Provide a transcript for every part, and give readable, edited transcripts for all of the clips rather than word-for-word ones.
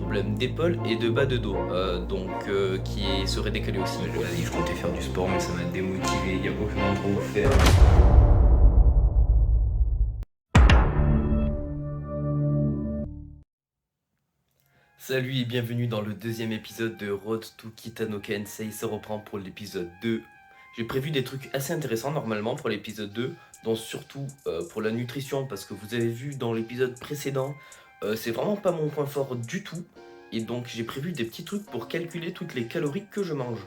problème d'épaule et de bas de dos, qui serait décalé aussi. Vas-y, je comptais faire du sport, mais ça m'a démotivé, il n'y a aucun endroit où faire. Salut et bienvenue dans le deuxième épisode de Road to Kitano Kensei. Ça reprend pour l'épisode 2. J'ai prévu des trucs assez intéressants normalement pour l'épisode 2, dont surtout pour la nutrition, parce que vous avez vu dans l'épisode précédent, c'est vraiment pas mon point fort du tout. Et donc j'ai prévu des petits trucs pour calculer toutes les calories que je mange.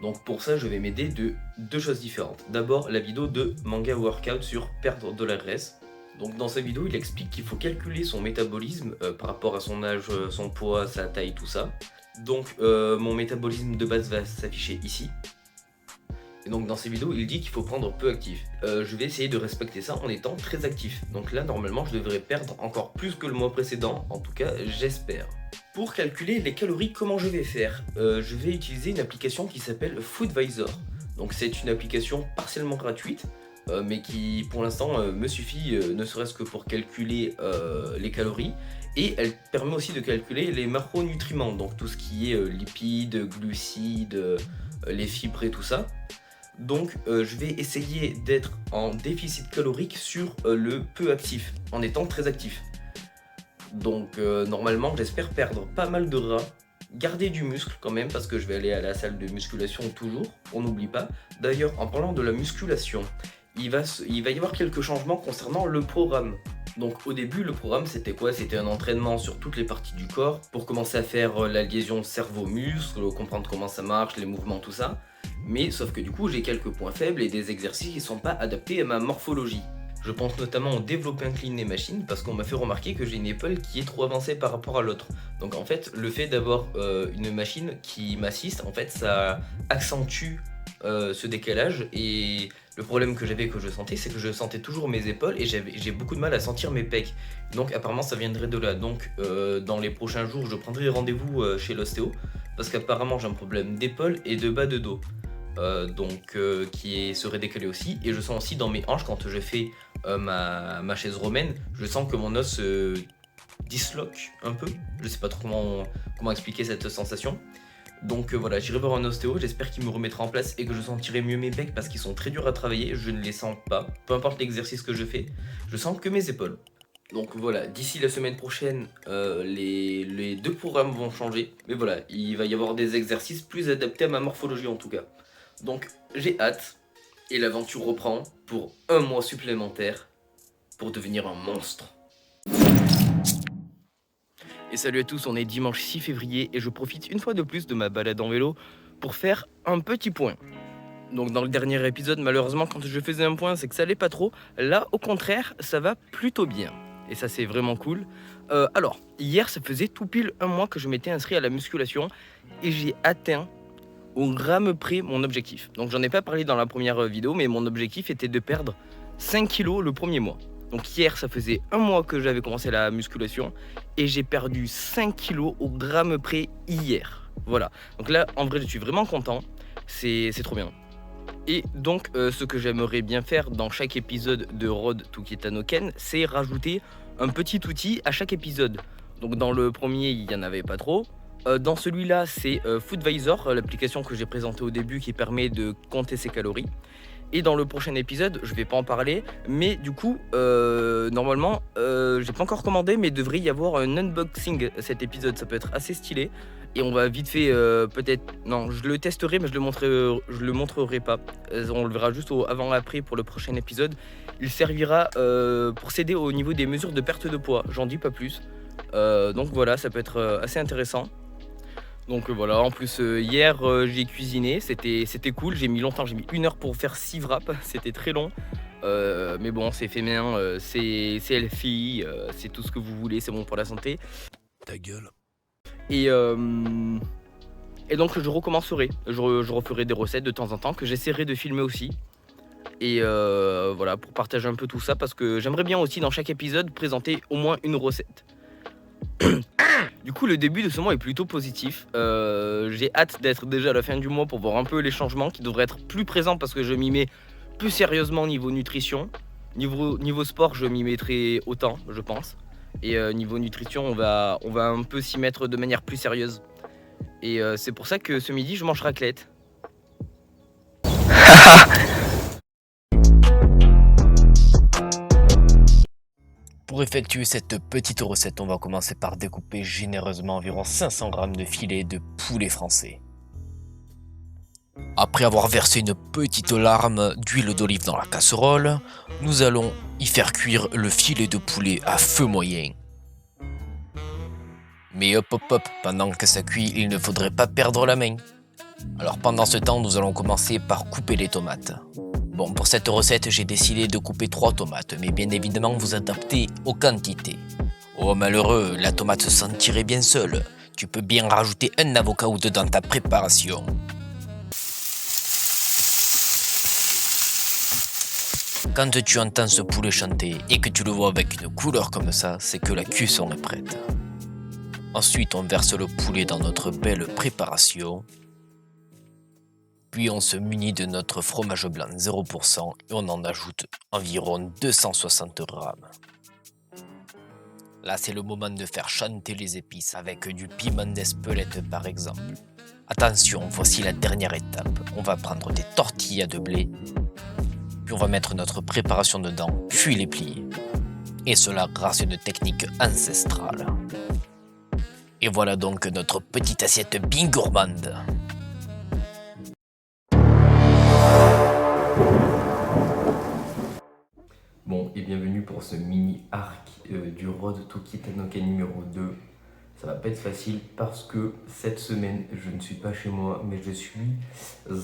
Donc pour ça je vais m'aider de deux choses différentes. D'abord la vidéo de Manga Workout sur perdre de la graisse. Donc dans sa vidéo il explique qu'il faut calculer son métabolisme par rapport à son âge, son poids, sa taille, tout ça. Donc mon métabolisme de base va s'afficher ici. Et donc dans ces vidéos il dit qu'il faut prendre peu actif. Je vais essayer de respecter ça en étant très actif. Donc là normalement je devrais perdre encore plus que le mois précédent, en tout cas j'espère. Pour calculer les calories, comment je vais faire je vais utiliser une application qui s'appelle Foodvisor. Donc c'est une application partiellement gratuite, mais qui pour l'instant me suffit, ne serait-ce que pour calculer les calories. Et elle permet aussi de calculer les macronutriments, donc tout ce qui est lipides, glucides, les fibres et tout ça. Donc je vais essayer d'être en déficit calorique sur le peu actif, en étant très actif. Donc normalement j'espère perdre pas mal de gras, garder du muscle quand même parce que je vais aller à la salle de musculation toujours, on n'oublie pas. D'ailleurs en parlant de la musculation, il va y avoir quelques changements concernant le programme. Donc au début le programme c'était quoi? C'était un entraînement sur toutes les parties du corps pour commencer à faire la liaison cerveau-muscle, comprendre comment ça marche, les mouvements, tout ça. Mais sauf que du coup j'ai quelques points faibles et des exercices qui ne sont pas adaptés à ma morphologie. Je pense notamment au développé incliné machine parce qu'on m'a fait remarquer que j'ai une épaule qui est trop avancée par rapport à l'autre. Donc en fait le fait d'avoir une machine qui m'assiste, en fait ça accentue ce décalage. Et le problème que j'avais, que je sentais, c'est que je sentais toujours mes épaules et j'ai beaucoup de mal à sentir mes pecs. Donc apparemment ça viendrait de là. Donc dans les prochains jours je prendrai rendez-vous chez l'ostéo parce qu'apparemment j'ai un problème d'épaule et de bas de dos. Serait décalé aussi, et je sens aussi dans mes hanches quand je fais ma chaise romaine, je sens que mon os se disloque un peu, je sais pas trop comment expliquer cette sensation. Donc voilà, j'irai voir un ostéo, j'espère qu'il me remettra en place et que je sentirai mieux mes pecs parce qu'ils sont très durs à travailler, je ne les sens pas, peu importe l'exercice que je fais, je sens que mes épaules. Donc voilà, d'ici la semaine prochaine, les deux programmes vont changer, mais voilà, il va y avoir des exercices plus adaptés à ma morphologie en tout cas. Donc j'ai hâte, et l'aventure reprend pour un mois supplémentaire pour devenir un monstre. Et salut à tous, on est dimanche 6 février et je profite une fois de plus de ma balade en vélo pour faire un petit point. Donc dans le dernier épisode, malheureusement quand je faisais un point c'est que ça allait pas trop. Là au contraire ça va plutôt bien. Et ça c'est vraiment cool. Alors hier ça faisait tout pile un mois que je m'étais inscrit à la musculation et j'ai atteint au gramme près mon objectif. Donc j'en ai pas parlé dans la première vidéo, mais mon objectif était de perdre 5 kilos le premier mois. Donc hier ça faisait un mois que j'avais commencé la musculation et j'ai perdu 5 kilos au gramme près hier. Voilà, donc là en vrai je suis vraiment content, c'est trop bien. Et donc ce que j'aimerais bien faire dans chaque épisode de Road to Kitano Ken, c'est rajouter un petit outil à chaque épisode. Donc dans le premier il n'y en avait pas trop. Dans celui-là, c'est Foodvisor, l'application que j'ai présentée au début qui permet de compter ses calories. Et dans le prochain épisode, je vais pas en parler, mais du coup, normalement, j'ai pas encore commandé, mais il devrait y avoir un unboxing cet épisode, ça peut être assez stylé. Et on va vite fait, peut-être, non, je le testerai, mais je le montrerai pas. On le verra juste au avant-après pour le prochain épisode. Il servira pour s'aider au niveau des mesures de perte de poids, j'en dis pas plus. Donc voilà, ça peut être assez intéressant. Donc voilà, en plus hier j'ai cuisiné, c'était cool, j'ai mis 1 heure pour faire 6 wraps, c'était très long. Mais bon, c'est fait main, c'est healthy, c'est tout ce que vous voulez, c'est bon pour la santé. Ta gueule. Et donc je recommencerai, je referai des recettes de temps en temps que j'essaierai de filmer aussi. Et voilà, pour partager un peu tout ça, parce que j'aimerais bien aussi dans chaque épisode présenter au moins une recette. Du coup le début de ce mois est plutôt positif, j'ai hâte d'être déjà à la fin du mois pour voir un peu les changements qui devraient être plus présents parce que je m'y mets plus sérieusement niveau nutrition. Niveau sport je m'y mettrai autant je pense. Et niveau nutrition, on va un peu s'y mettre de manière plus sérieuse. Et c'est pour ça que ce midi, je mange raclette. Pour effectuer cette petite recette, on va commencer par découper généreusement environ 500 g de filet de poulet français. Après avoir versé une petite larme d'huile d'olive dans la casserole, nous allons y faire cuire le filet de poulet à feu moyen. Mais hop hop hop, pendant que ça cuit, il ne faudrait pas perdre la main. Alors pendant ce temps, nous allons commencer par couper les tomates. Bon, pour cette recette, j'ai décidé de couper 3 tomates, mais bien évidemment, vous adaptez aux quantités. Oh malheureux, la tomate se sentirait bien seule. Tu peux bien rajouter un avocat ou deux dans ta préparation. Quand tu entends ce poulet chanter et que tu le vois avec une couleur comme ça, c'est que la cuisson est prête. Ensuite, on verse le poulet dans notre belle préparation. Puis on se munit de notre fromage blanc 0% et on en ajoute environ 260 grammes. Là, c'est le moment de faire chanter les épices avec du piment d'Espelette par exemple. Attention, voici la dernière étape. On va prendre des tortillas de blé, puis on va mettre notre préparation dedans, puis les plier. Et cela grâce à une technique ancestrale. Et voilà donc notre petite assiette bien gourmande. Bon, et bienvenue pour ce mini arc du Road to Kitanoka numéro 2. Ça va pas être facile parce que cette semaine, je ne suis pas chez moi, mais je suis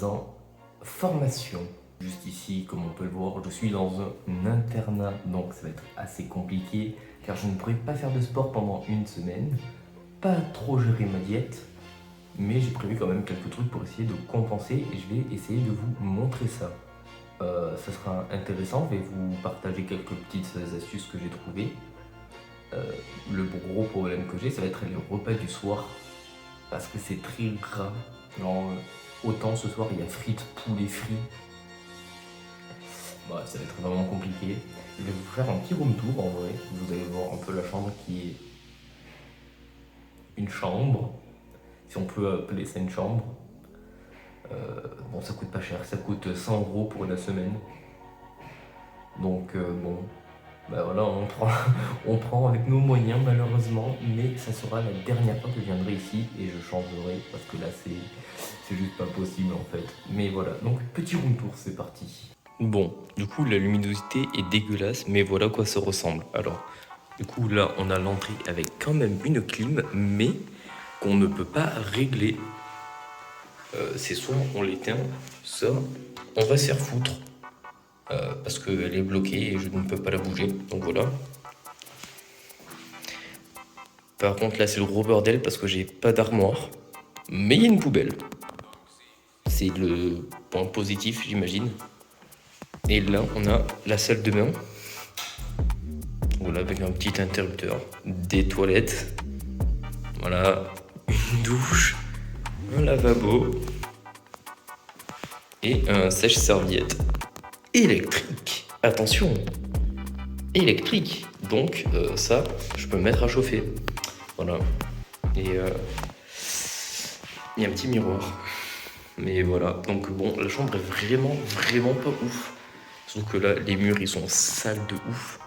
en formation. Juste ici, comme on peut le voir, je suis dans un internat, donc ça va être assez compliqué car je ne pourrai pas faire de sport pendant une semaine, pas trop gérer ma diète, mais j'ai prévu quand même quelques trucs pour essayer de compenser et je vais essayer de vous montrer ça. Ça sera intéressant, je vais vous partager quelques petites astuces que j'ai trouvées. Le gros problème que j'ai, ça va être les repas du soir, parce que c'est très gras. Genre, autant ce soir il y a frites, poulet frit. Bah, ça va être vraiment compliqué. Je vais vous faire un petit room tour en vrai. Vous allez voir un peu la chambre qui est une chambre, si on peut appeler ça une chambre. Bon, ça coûte pas cher, ça coûte 100 € pour la semaine. Donc bon, bah voilà, on prend avec nos moyens malheureusement, mais ça sera la dernière fois que je viendrai ici et je changerai parce que là c'est juste pas possible en fait. Mais voilà, donc petit room tour, c'est parti. Bon, du coup la luminosité est dégueulasse, mais voilà à quoi ça ressemble. Alors, du coup là on a l'entrée avec quand même une clim, mais qu'on ne peut pas régler. C'est soit on l'éteint, soit on va se faire foutre. Parce qu'elle est bloquée et je ne peux pas la bouger, donc voilà. Par contre là c'est le gros bordel parce que j'ai pas d'armoire, mais il y a une poubelle. C'est le point positif j'imagine. Et là on a la salle de bain, voilà, avec un petit interrupteur, des toilettes, voilà, une douche, un lavabo et un sèche-serviette électrique. Attention, électrique. Donc ça, je peux me mettre à chauffer. Voilà. Et il y a un petit miroir. Mais voilà. Donc bon, la chambre est vraiment pas ouf. Surtout que là, les murs, ils sont sales de ouf.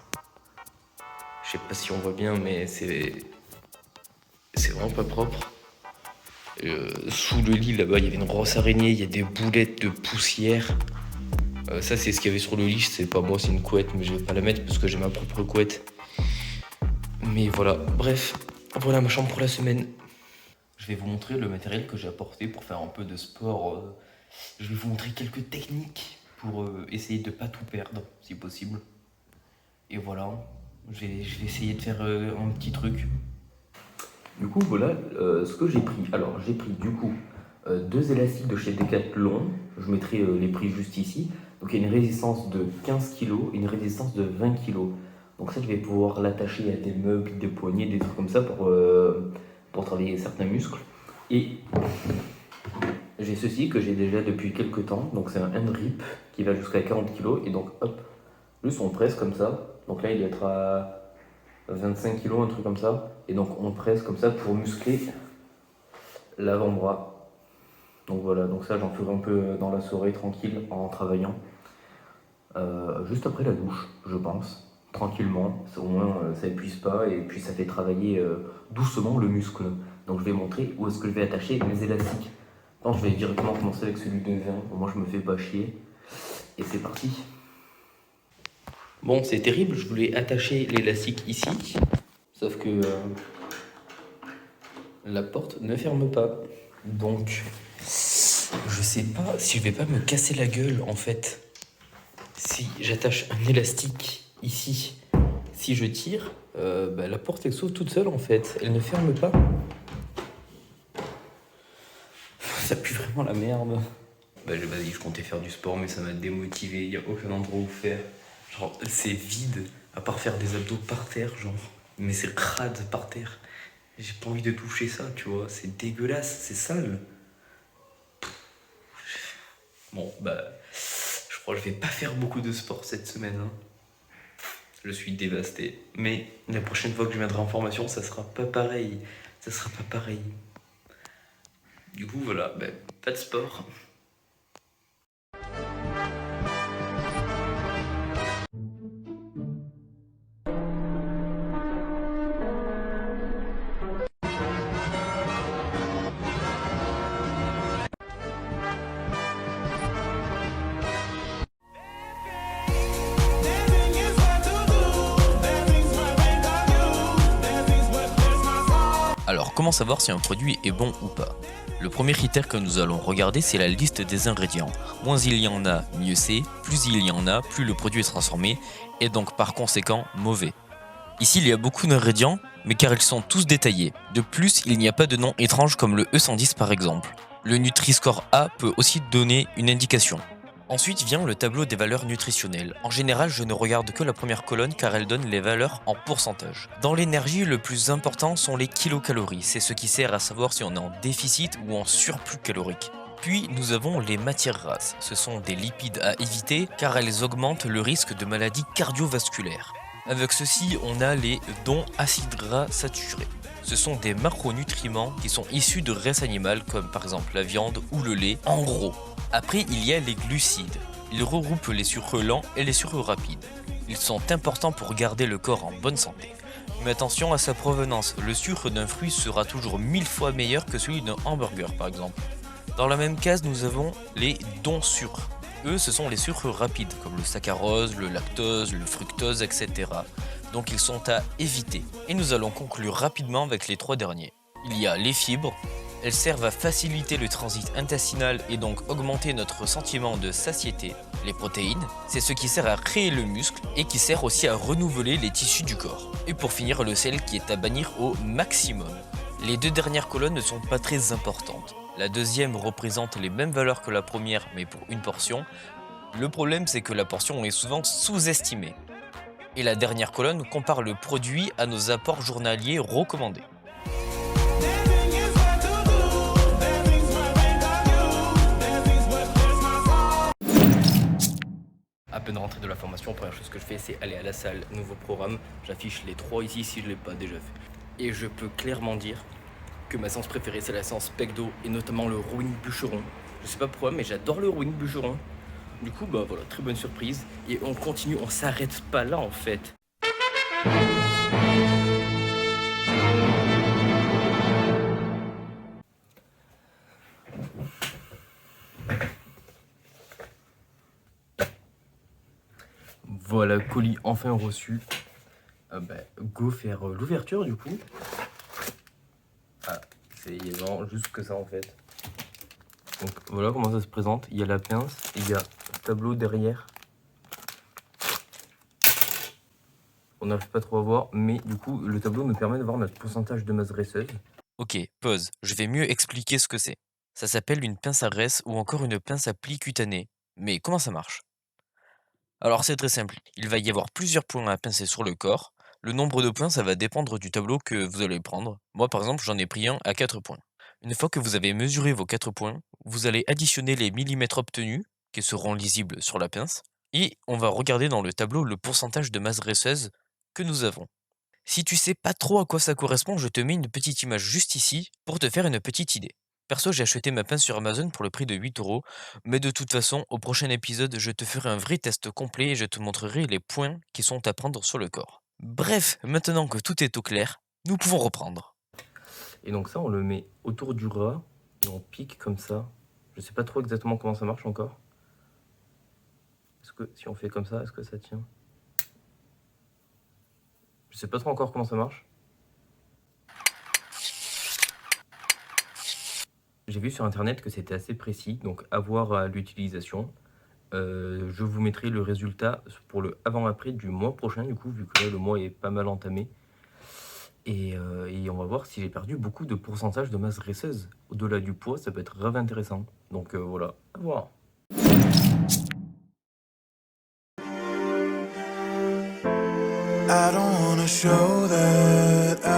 Je sais pas si on voit bien, mais c'est vraiment pas propre. Sous le lit, là-bas, il y avait une grosse araignée. Il y a des boulettes de poussière. Ça c'est ce qu'il y avait sur le lit, c'est pas moi, c'est une couette, mais je vais pas la mettre parce que j'ai ma propre couette. Mais voilà, bref, voilà ma chambre pour la semaine. Je vais vous montrer le matériel que j'ai apporté pour faire un peu de sport. Je vais vous montrer quelques techniques pour essayer de pas tout perdre, si possible. Et voilà, je vais essayer de faire un petit truc. Du coup, voilà ce que j'ai pris. Alors, j'ai pris du coup 2 élastiques de chez Decathlon. Je mettrai les prix juste ici. Donc il y a une résistance de 15 kg et une résistance de 20 kg. Donc ça, je vais pouvoir l'attacher à des meubles, des poignets, des trucs comme ça pour travailler certains muscles. Et j'ai ceci que j'ai déjà depuis quelques temps. Donc c'est un hand grip qui va jusqu'à 40 kg. Et donc hop, le son presse comme ça. Donc là, il doit être à 25 kilos, un truc comme ça. Et donc on presse comme ça pour muscler l'avant-bras. Donc voilà, donc ça j'en ferai un peu dans la soirée tranquille en travaillant. Juste après la douche, je pense, tranquillement. Au moins ça épuise pas et puis ça fait travailler doucement le muscle. Donc je vais montrer où est-ce que je vais attacher mes élastiques. Non, je vais directement commencer avec celui de 20. Au moins je me fais pas chier. Et c'est parti. Bon, c'est terrible, je voulais attacher l'élastique ici, sauf que la porte ne ferme pas. Donc, je sais pas si je vais pas me casser la gueule en fait. Si j'attache un élastique ici, si je tire, la porte elle s'ouvre toute seule en fait. Elle ne ferme pas. Ça pue vraiment la merde. Vas-y, je comptais faire du sport, mais ça m'a démotivé. Il n'y a aucun endroit où faire. Genre, c'est vide, à part faire des abdos par terre, genre. Mais c'est crade par terre. J'ai pas envie de toucher ça, tu vois. C'est dégueulasse, c'est sale. Bon, je crois que je vais pas faire beaucoup de sport cette semaine. Hein. Je suis dévasté. Mais la prochaine fois que je viendrai en formation, ça sera pas pareil. Ça sera pas pareil. Du coup, voilà, pas de sport. Alors, comment savoir si un produit est bon ou pas? Le premier critère que nous allons regarder, c'est la liste des ingrédients. Moins il y en a, mieux c'est. Plus il y en a, plus le produit est transformé, et donc par conséquent mauvais. Ici, il y a beaucoup d'ingrédients, mais car ils sont tous détaillés. De plus, il n'y a pas de nom étrange comme le E110 par exemple. Le Nutri-Score A peut aussi donner une indication. Ensuite vient le tableau des valeurs nutritionnelles. En général, je ne regarde que la première colonne car elle donne les valeurs en pourcentage. Dans l'énergie, le plus important sont les kilocalories. C'est ce qui sert à savoir si on est en déficit ou en surplus calorique. Puis nous avons les matières grasses. Ce sont des lipides à éviter car elles augmentent le risque de maladies cardiovasculaires. Avec ceci, on a les dons acides gras saturés. Ce sont des macronutriments qui sont issus de graisses animales comme par exemple la viande ou le lait, en gros. Après, il y a les glucides. Ils regroupent les sucres lents et les sucres rapides. Ils sont importants pour garder le corps en bonne santé. Mais attention à sa provenance, le sucre d'un fruit sera toujours 1000 fois meilleur que celui d'un hamburger par exemple. Dans la même case, nous avons les dons sucres. Eux, ce sont les sucres rapides, comme le saccharose, le lactose, le fructose, etc. Donc ils sont à éviter. Et nous allons conclure rapidement avec les trois derniers. Il y a les fibres. Elles servent à faciliter le transit intestinal et donc augmenter notre sentiment de satiété. Les protéines, c'est ce qui sert à créer le muscle et qui sert aussi à renouveler les tissus du corps. Et pour finir, le sel qui est à bannir au maximum. Les deux dernières colonnes ne sont pas très importantes. La deuxième représente les mêmes valeurs que la première, mais pour une portion. Le problème, c'est que la portion est souvent sous-estimée. Et la dernière colonne compare le produit à nos apports journaliers recommandés. À peine rentré de la formation, première chose que je fais, c'est aller à la salle, nouveau programme. J'affiche les 3 ici si je ne l'ai pas déjà fait. Et je peux clairement dire que ma séance préférée, c'est la séance pecdo et notamment le rowing bûcheron. Je sais pas pourquoi, mais j'adore le rowing bûcheron. Du coup, voilà, très bonne surprise. Et on continue, on s'arrête pas là en fait. Voilà, colis enfin reçu. Go faire l'ouverture du coup. Ah, c'est non, juste que ça en fait. Donc voilà comment ça se présente. Il y a la pince, il y a le tableau derrière. On n'arrive pas trop à voir, mais du coup le tableau me permet de voir notre pourcentage de masse graisseuse. Ok, pause, je vais mieux expliquer ce que c'est. Ça s'appelle une pince à graisse ou encore une pince à pli cutané. Mais comment ça marche? Alors c'est très simple, il va y avoir plusieurs points à pincer sur le corps. Le nombre de points, ça va dépendre du tableau que vous allez prendre. Moi par exemple, j'en ai pris un à 4 points. Une fois que vous avez mesuré vos 4 points, vous allez additionner les millimètres obtenus, qui seront lisibles sur la pince, et on va regarder dans le tableau le pourcentage de masse graisseuse que nous avons. Si tu sais pas trop à quoi ça correspond, je te mets une petite image juste ici pour te faire une petite idée. Perso, j'ai acheté ma pince sur Amazon pour le prix de 8 €, mais de toute façon, au prochain épisode, je te ferai un vrai test complet et je te montrerai les points qui sont à prendre sur le corps. Bref, maintenant que tout est au clair, nous pouvons reprendre. Et donc ça, on le met autour du rat et on pique comme ça. Je sais pas trop exactement comment ça marche encore. Est-ce que si on fait comme ça, est-ce que ça tient? Je sais pas trop encore comment ça marche. J'ai vu sur internet que c'était assez précis, donc à voir à l'utilisation. Je vous mettrai le résultat pour le avant-après du mois prochain, du coup, vu que là, le mois est pas mal entamé. Et on va voir si j'ai perdu beaucoup de pourcentage de masse graisseuse. Au-delà du poids, ça peut être grave intéressant. Donc voilà, à voir. I don't wanna show that I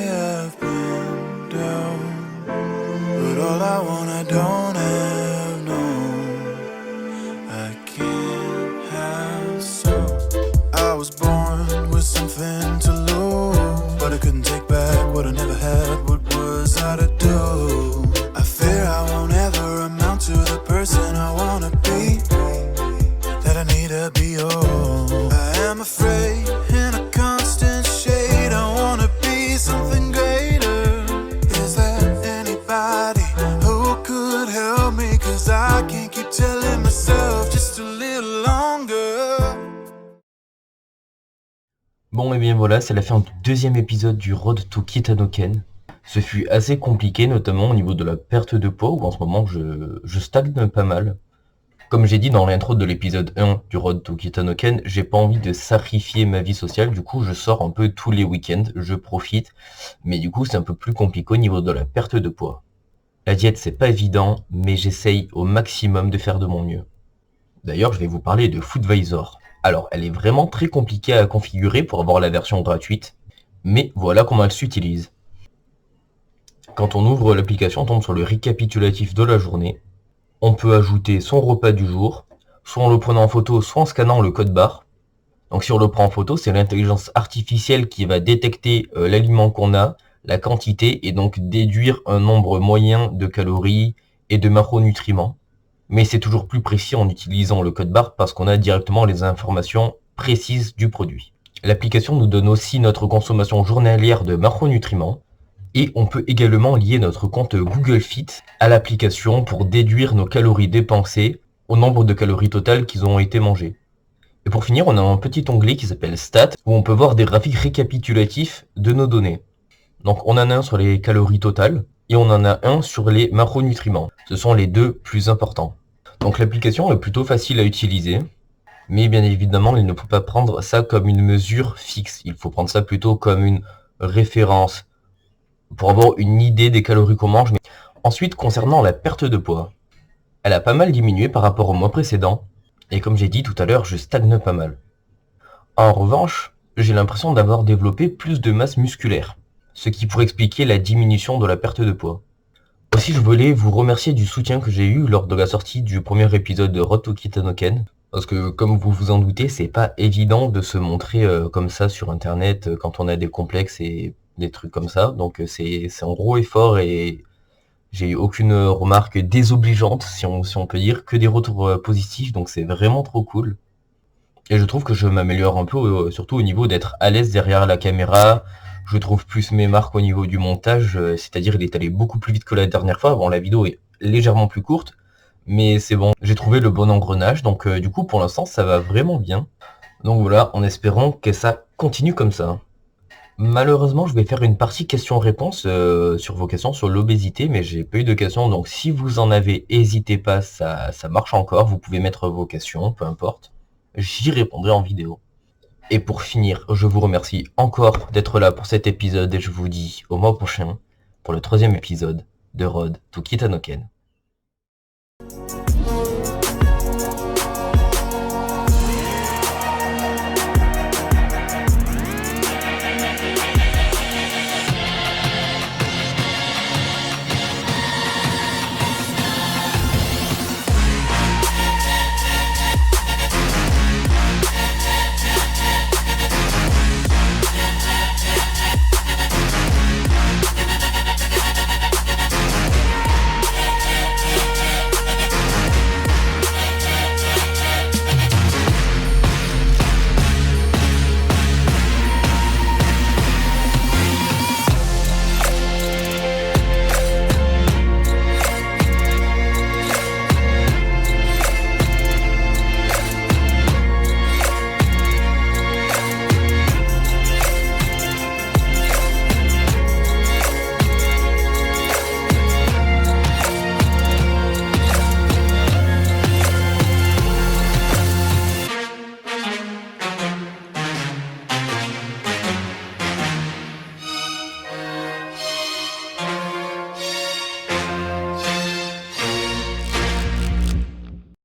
have been down, but all I want I don't have, no, I can't have. So I was born with something to lose, but I couldn't take back what I never had. What was I to do? I fear I won't ever amount to the person I wanna be, that I need to be. Oh, I'm afraid in a constant shade. I wanna be something greater. Is there anybody who could help me? Cause I can't keep telling myself just a little longer. Bon et bien voilà, c'est la fin du deuxième épisode du Road to Kitanoken. Ce fut assez compliqué, notamment au niveau de la perte de poids, où en ce moment je stagne pas mal. Comme j'ai dit dans l'intro de l'épisode 1 du Road to Kitanoken, j'ai pas envie de sacrifier ma vie sociale, du coup je sors un peu tous les week-ends, je profite, mais du coup c'est un peu plus compliqué au niveau de la perte de poids. La diète c'est pas évident, mais j'essaye au maximum de faire de mon mieux. D'ailleurs je vais vous parler de Foodvisor. Alors elle est vraiment très compliquée à configurer pour avoir la version gratuite, mais voilà comment elle s'utilise. Quand on ouvre l'application, on tombe sur le récapitulatif de la journée. On peut ajouter son repas du jour, soit en le prenant en photo, soit en scannant le code barre. Donc si on le prend en photo, c'est l'intelligence artificielle qui va détecter l'aliment qu'on a, la quantité, et donc déduire un nombre moyen de calories et de macronutriments. Mais c'est toujours plus précis en utilisant le code barre parce qu'on a directement les informations précises du produit. L'application nous donne aussi notre consommation journalière de macronutriments. Et on peut également lier notre compte Google Fit à l'application pour déduire nos calories dépensées au nombre de calories totales qui ont été mangées. Et pour finir, on a un petit onglet qui s'appelle Stats où on peut voir des graphiques récapitulatifs de nos données. Donc on en a un sur les calories totales et on en a un sur les macronutriments. Ce sont les deux plus importants. Donc l'application est plutôt facile à utiliser, mais bien évidemment il ne faut pas prendre ça comme une mesure fixe. Il faut prendre ça plutôt comme une référence, pour avoir une idée des calories qu'on mange. Mais ensuite, concernant la perte de poids, elle a pas mal diminué par rapport au mois précédent, et comme j'ai dit tout à l'heure, je stagne pas mal. En revanche, j'ai l'impression d'avoir développé plus de masse musculaire, ce qui pourrait expliquer la diminution de la perte de poids. Aussi, je voulais vous remercier du soutien que j'ai eu lors de la sortie du premier épisode de Road to Kitanoken, parce que comme vous vous en doutez, c'est pas évident de se montrer comme ça sur internet quand on a des complexes et des trucs comme ça. Donc c'est un gros effort et j'ai eu aucune remarque désobligeante, si on peut dire, que des retours positifs, donc c'est vraiment trop cool. Et je trouve que je m'améliore un peu, surtout au niveau d'être à l'aise derrière la caméra. Je trouve plus mes marques au niveau du montage, c'est-à-dire il est allé beaucoup plus vite que la dernière fois. Bon, la vidéo est légèrement plus courte, mais c'est bon, j'ai trouvé le bon engrenage, donc du coup pour l'instant ça va vraiment bien. Donc voilà, en espérant que ça continue comme ça. Malheureusement, je vais faire une partie questions-réponses sur vos questions sur l'obésité, mais j'ai pas eu de questions, donc si vous en avez, n'hésitez pas, ça marche encore, vous pouvez mettre vos questions, peu importe. J'y répondrai en vidéo. Et pour finir, je vous remercie encore d'être là pour cet épisode et je vous dis au mois prochain pour le 3e épisode de Road to Kitanoken.